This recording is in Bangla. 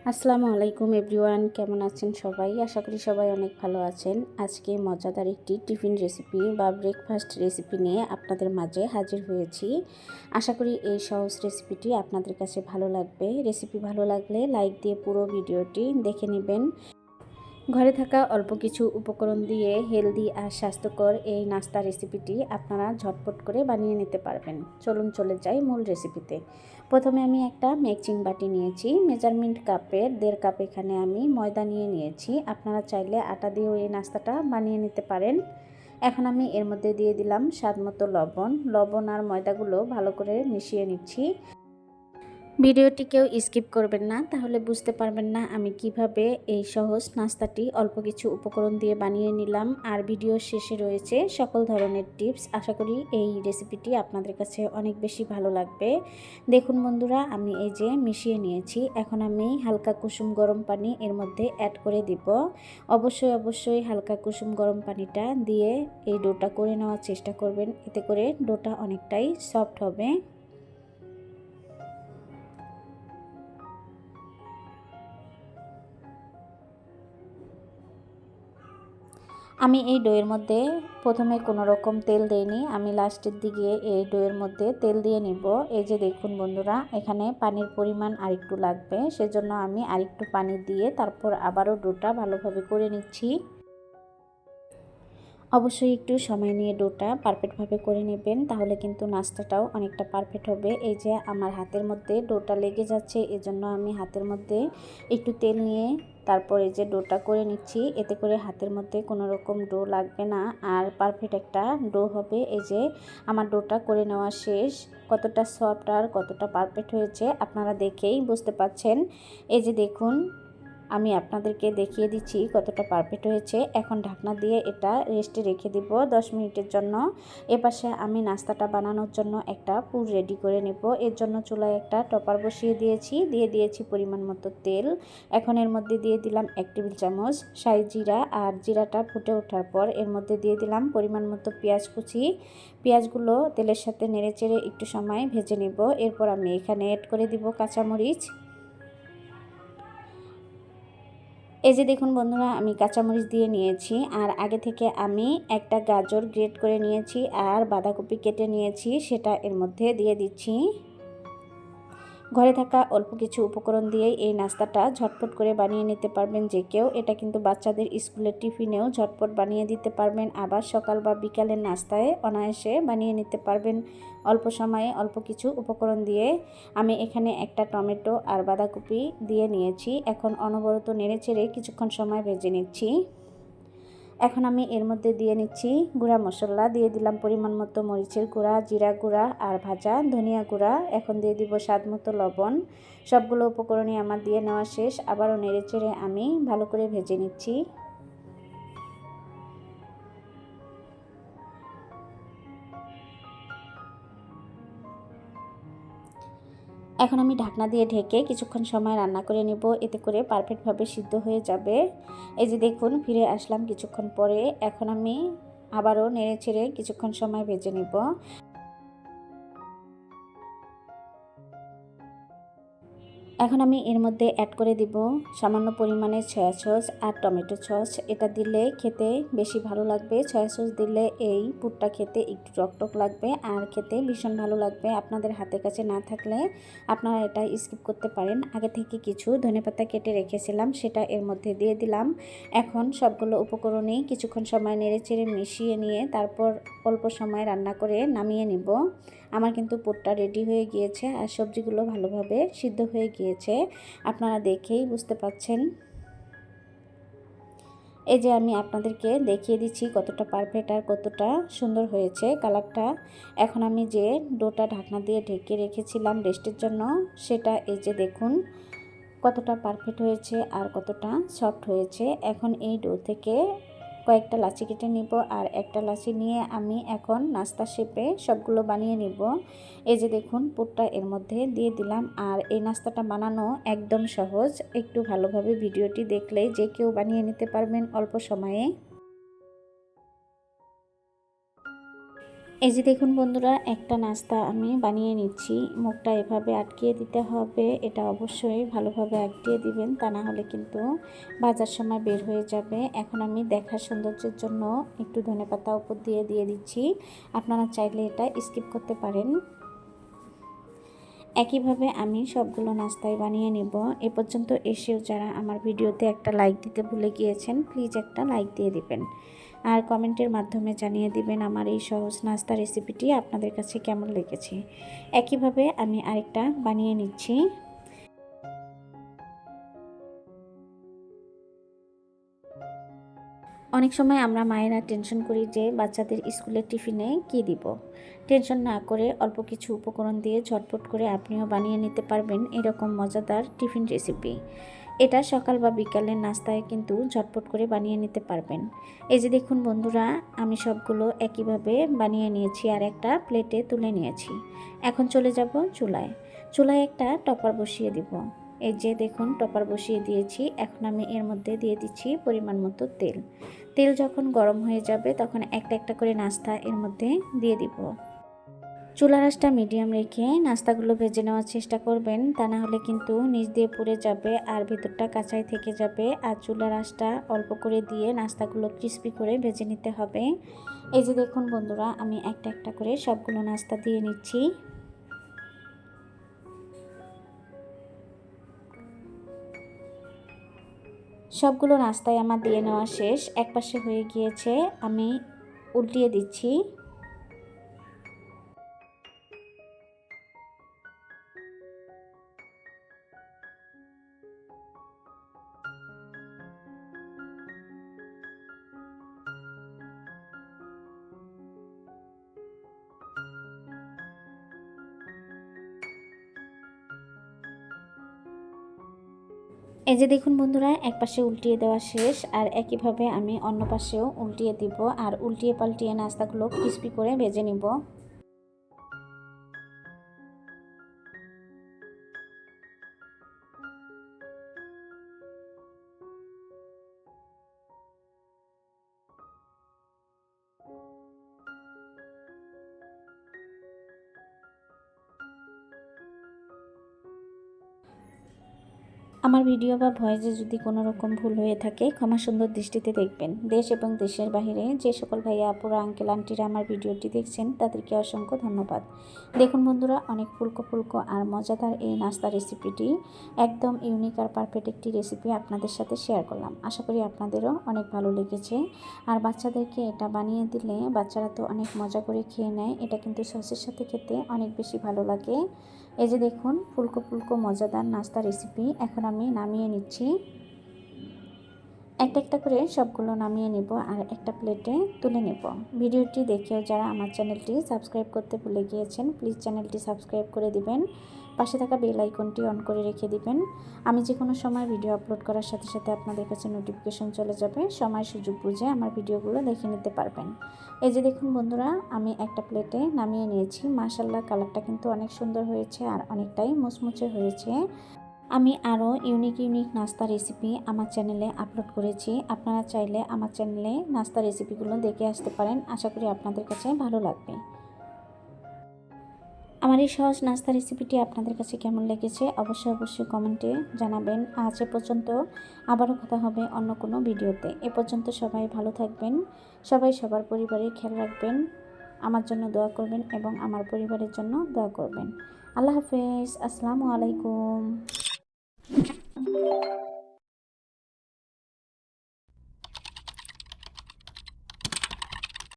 আসসালামু আলাইকুম এভরিওয়ান, কেমন আছেন সবাই? আশা করি সবাই অনেক ভালো আছেন। আজকে মজাদার একটি টিফিন রেসিপি বা ব্রেকফাস্ট রেসিপি নিয়ে আপনাদের মাঝে হাজির হয়েছি। আশা করি এই সহজ রেসিপিটি আপনাদের কাছে ভালো লাগবে। রেসিপি ভালো লাগলে লাইক দিয়ে পুরো ভিডিওটি দেখে নেবেন। ঘরে থাকা অল্প কিছু উপকরণ দিয়ে হেলদি আর স্বাস্থ্যকর এই নাস্তা রেসিপিটি আপনারা ঝটপট করে বানিয়ে নিতে পারবেন। চলুন চলে যাই মূল রেসিপিতে। প্রথমে আমি একটা মিক্সিং বাটি নিয়েছি। মেজারমেন্ট কাপের 1.5 কাপ এখানে আমি ময়দা নিয়েছি। আপনারা চাইলে আটা দিয়েও এই নাস্তাটা বানিয়ে নিতে পারেন। এখন আমি এর মধ্যে দিয়ে দিলাম স্বাদমতো লবণ আর ময়দাগুলো ভালো করে মিশিয়ে নিচ্ছি। ভিডিওটি কেউ স্কিপ করবেন না, তাহলে বুঝতে পারবেন না আমি কিভাবে এই সহজ নাস্তাটি অল্প কিছু উপকরণ দিয়ে বানিয়ে নিলাম। আর ভিডিওর শেষে রয়েছে সকল ধরনের টিপস। আশা করি এই রেসিপিটি আপনাদের কাছে অনেক বেশি ভালো লাগবে। দেখুন বন্ধুরা, আমি এই যে মিশিয়ে নিয়েছি। এখন আমি হালকা কুসুম গরম পানি এর মধ্যে অ্যাড করে দিব। অবশ্যই হালকা কুসুম গরম পানিটা দিয়ে এই ডোটা করে নেওয়ার চেষ্টা করবেন, এতে করে ডোটা অনেকটাই সফট হবে। আমি এই ডোয়ের মধ্যে প্রথমে কোনো রকম তেল দেইনি, আমি লাস্টের দিকে এই ডোয়ের মধ্যে তেল দিয়ে নিব। এই যে দেখুন বন্ধুরা, এখানে পানির পরিমাণ আরেকটু লাগবে, সেজন্য আমি আরেকটু পানি দিয়ে তারপর আবারও ডোটা ভালোভাবে করে নিচ্ছি। অবশ্যই একটু সময় নিয়ে ডোটা পারফেক্টভাবে করে নেবেন, তাহলে কিন্তু নাস্তাটাও অনেকটা পারফেক্ট হবে। এই যে আমার হাতের মধ্যে ডোটা লেগে যাচ্ছে, এজন্য আমি হাতের মধ্যে একটু তেল নিয়ে তারপর এই যে ডোটা করে নিচ্ছি। এতে করে হাতের মধ্যে কোনো রকম ডো লাগবে না আর পারফেক্ট একটা ডো হবে। এই যে আমার ডোটা করে নেওয়া শেষ। কতটা সফট আর কতটা পারফেক্ট হয়েছে আপনারা দেখেই বুঝতে পাচ্ছেন। এই যে দেখুন, আমি আপনাদেরকে দেখিয়ে দিচ্ছি কতটা পারফেক্ট হয়েছে। এখন ঢাকনা দিয়ে এটা রেস্টে রেখে দিব 10 মিনিটের জন্য। এপাশে আমি নাস্তাটা বানানোর জন্য একটা পুর রেডি করে নেব। এর জন্য চুলায় একটা টপার বসিয়ে দিয়েছি পরিমাণ মতো তেল। এখন এর মধ্যে দিয়ে দিলাম 1 টেবিল চামচ শাহি জিরা, আর জিরাটা ফুটে ওঠার পর এর মধ্যে দিয়ে দিলাম পরিমাণ মতো পেঁয়াজ কুচি। পেঁয়াজগুলো তেলের সাথে নেড়েচেড়ে একটু সময় ভেজে নেব। এরপর আমি এখানে অ্যাড করে দিব কাঁচামরিচ। এই যে দেখুন বন্ধুরা, আমি কাঁচামরিচ দিয়ে নিয়েছি, আর আগে থেকে আমি একটা গাজর গ্রেট করে নিয়েছি আর বাঁধাকপি কেটে নিয়েছি, সেটা এর মধ্যে দিয়ে দিচ্ছি। ঘরে থাকা অল্প কিছু উপকরণ দিয়েই এই নাস্তাটা ঝটপট করে বানিয়ে নিতে পারবেন যে কেউ। এটা কিন্তু বাচ্চাদের স্কুলের টিফিনেও ঝটপট বানিয়ে দিতে পারবেন, আবার সকাল বা বিকালের নাস্তায় অনায়াসে বানিয়ে নিতে পারবেন অল্প সময়ে অল্প কিছু উপকরণ দিয়ে। আমি এখানে একটা টমেটো আর বাঁধাকপি দিয়ে নিয়েছি। এখন অনবরত নেড়েচেড়ে কিছুক্ষণ সময় ভেজে নিচ্ছি। এখন আমি এর মধ্যে দিয়ে নিচ্ছি গুঁড়া মশলা। দিয়ে দিলাম পরিমাণ মতো মরিচের গুঁড়া, জিরা গুঁড়া আর ভাজা ধনিয়া গুঁড়া। এখন দিয়ে দিব স্বাদ মতো লবণ। সবগুলো উপকরণই আমার দিয়ে নেওয়া শেষ। আবারও নেড়েচেড়ে আমি ভালো করে ভেজে নিচ্ছি। এখন আমি ঢাকনা দিয়ে ঢেকে কিছুক্ষণ সময় রান্না করে নেব, এতে করে পারফেক্টভাবে সিদ্ধ হয়ে যাবে। এই যে দেখুন, ফিরে আসলাম কিছুক্ষণ পরে। এখন আমি আবারও নেড়েচেড়ে কিছুক্ষণ সময় ভেজে নেব। এখন আমি এর মধ্যে অ্যাড করে দিব সামান্য পরিমাণে সয়া সস আর টমেটো সস। এটা দিলে খেতে বেশি ভালো লাগবে। সয়া সস দিলে এই পুরটা খেতে একটু টকটক লাগবে আর খেতে ভীষণ ভালো লাগবে। আপনাদের হাতের কাছে না থাকলে আপনারা এটা স্কিপ করতে পারেন। আগে থেকে কিছু ধনেপাতা কেটে রেখেছিলাম, সেটা এর মধ্যে দিয়ে দিলাম। এখন সবগুলো উপকরণেই কিছুক্ষণ সময় নেড়েচেড়ে মিশিয়ে নিয়ে তারপর অল্প সময় রান্না করে নামিয়ে নিব। আমার কিন্তু পুরটা রেডি হয়ে গিয়েছে আর সবজিগুলো ভালোভাবে সিদ্ধ হয়ে গিয়েছে, আপনারা দেখেই বুঝতে পাচ্ছেন। এই যে আমি আপনাদেরকে দেখিয়ে দিচ্ছি কতটা পারফেক্ট আর কতটা সুন্দর হয়েছে কালারটা। এখন আমি যে ডোটা ঢাকনা দিয়ে ঢেকে রেখেছিলাম রেস্টের জন্য, সেটা এই যে দেখুন কতটা পারফেক্ট হয়েছে আর কতটা সফট হয়েছে। এখন এই ডো থেকে কয়েকটা লাচি কেটে নিব, আর একটা লাচি নিয়ে আমি এখন নাস্তা শেপে সবগুলো বানিয়ে নিব। এই যে দেখুন, পুরটা এর মধ্যে দিয়ে দিলাম। আর এই নাস্তাটা বানানো একদম সহজ, একটু ভালোভাবে ভিডিওটি দেখলেই যে কেউ বানিয়ে নিতে পারবেন অল্প সময়ে। এই যে দেখুন বন্ধুরা, একটা নাস্তা আমি বানিয়ে নিচ্ছি। মুখটা এভাবে আটকিয়ে দিতে হবে, এটা অবশ্যই ভালোভাবে আটকিয়ে দিবেন, তা না হলে কিন্তু ভাজার সময় বের হয়ে যাবে। এখন আমি দেখার সৌন্দর্যের জন্য একটু ধনেপাতা উপর দিয়ে দিচ্ছি। আপনারা চাইলে এটা স্কিপ করতে পারেন। একইভাবে আমি সবগুলো নাস্তাই বানিয়ে নেব। এ পর্যন্ত এসেও যারা আমার ভিডিওতে একটা লাইক দিতে ভুলে গিয়েছেন, প্লিজ একটা লাইক দিয়ে দিবেন আর কমেন্টের মাধ্যমে জানিয়ে দিবেন আমার এই সহজ নাস্তা রেসিপিটি আপনাদের কাছে কেমন লেগেছে। একইভাবে আমি আরেকটা বানিয়ে নিচ্ছি। অনেক সময় আমরা মায়েরা টেনশন করি যে বাচ্চাদের স্কুলের টিফিনে কী দিব। টেনশন না করে অল্প কিছু উপকরণ দিয়ে ঝটপট করে আপনিও বানিয়ে নিতে পারবেন এরকম মজাদার টিফিন রেসিপি। এটা সকাল বা বিকালের নাস্তায় কিন্তু ঝটপট করে বানিয়ে নিতে পারবেন। এই যে দেখুন বন্ধুরা, আমি সবগুলো একইভাবে বানিয়ে নিয়েছি আর একটা প্লেটে তুলে নিয়েছি। এখন চলে যাব চুলায়। চুলায় একটা টপার বসিয়ে দিব। এই যে দেখুন টপার বসিয়ে দিয়েছি। এখন আমি এর মধ্যে দিয়ে দিচ্ছি পরিমাণ মতো তেল। তেল যখন গরম হয়ে যাবে তখন একটা একটা করে নাস্তা এর মধ্যে দিয়ে দিব। চুলার আঁচটা মিডিয়াম রেখে নাস্তাগুলো ভেজে নেওয়ার চেষ্টা করবেন, তা না হলে কিন্তু নিচ দিয়ে পুড়ে যাবে আর ভেতরটা কাঁচাই থেকে যাবে। আর চুলার আঁচটা অল্প করে দিয়ে নাস্তাগুলো ক্রিস্পি করে ভেজে নিতে হবে। এই যে দেখুন বন্ধুরা, আমি একটা একটা করে সবগুলো নাস্তা দিয়ে নিচ্ছি। সবগুলো নাস্তায় আমার দিয়ে নেওয়া শেষ। একপাশে হয়ে গিয়েছে, আমি উল্টিয়ে দিচ্ছি। এই যে দেখুন বন্ধুরা, এক পাশে উল্টিয়ে দেওয়া শেষ আর একইভাবে আমি অন্য পাশেও উল্টিয়ে দিব আর উল্টিয়ে পাল্টিয়ে নাস্তাগুলো ক্রিস্পি করে ভেজে নিব। আমার ভিডিও বা ভয়েসে যদি কোনো রকম ভুল হয়ে থাকে ক্ষমা সুন্দর দৃষ্টিতে দেখবেন। দেশ এবং দেশের বাইরে যে সকল ভাইয়া আপুরা আঙ্কেল আন্টিরা আমার ভিডিওটি দেখছেন তাদেরকে অসংখ্য ধন্যবাদ। দেখুন বন্ধুরা, অনেক ফুলকো ফুলকো আর মজাদার এই নাস্তা রেসিপিটি একদম ইউনিক আর পারফেক্ট একটি রেসিপি আপনাদের সাথে শেয়ার করলাম। আশা করি আপনাদেরও অনেক ভালো লেগেছে। আর বাচ্চাদেরকে এটা বানিয়ে দিলে বাচ্চারা তো অনেক মজা করে খেয়ে নেয়। এটা কিন্তু সসের সাথে খেতে অনেক বেশি ভালো লাগে। এই যে দেখুন ফুলকো ফুলকো মজাদার নাস্তা রেসিপি এখন আমি নামিয়ে নিচ্ছি। একটা একটা করে সবগুলো নামিয়ে নেব আর একটা প্লেটে তুলে নেব। ভিডিওটি দেখেও যারা আমার চ্যানেলটি সাবস্ক্রাইব করতে ভুলে গিয়েছেন, প্লিজ চ্যানেলটি সাবস্ক্রাইব করে দিবেন। পাশে থাকা বেল আইকনটি অন করে রেখে দিবেন। আমি যে কোনো সময় ভিডিও আপলোড করার সাথে সাথে আপনাদের কাছে নোটিফিকেশন চলে যাবে। সময় সুযোগ বুঝে আমার ভিডিওগুলো দেখে নিতে পারবেন। এই যে দেখুন বন্ধুরা, আমি একটা প্লেটে নামিয়ে নিয়েছি। মাশাআল্লাহ, কালারটা কিন্তু অনেক সুন্দর হয়েছে আর অনেকটাই মুচমুচে হয়েছে। আমি আরও ইউনিক ইউনিক নাস্তা রেসিপি আমার চ্যানেলে আপলোড করেছি। আপনারা চাইলে আমার চ্যানেলে নাস্তা রেসিপিগুলো দেখে আসতে পারেন। আশা করি আপনাদের কাছে ভালো লাগবে। আমার এই সহজ নাস্তা রেসিপিটি আপনাদের কাছে কেমন লেগেছে অবশ্যই কমেন্টে জানাবেন। আজ এ পর্যন্ত, আবারও কথা হবে অন্য কোনো ভিডিওতে। এ পর্যন্ত সবাই ভালো থাকবেন, সবাই সবার পরিবারের খেয়াল রাখবেন, আমার জন্য দোয়া করবেন এবং আমার পরিবারের জন্য দোয়া করবেন। আল্লাহ হাফেজ, আসসালামু আলাইকুম।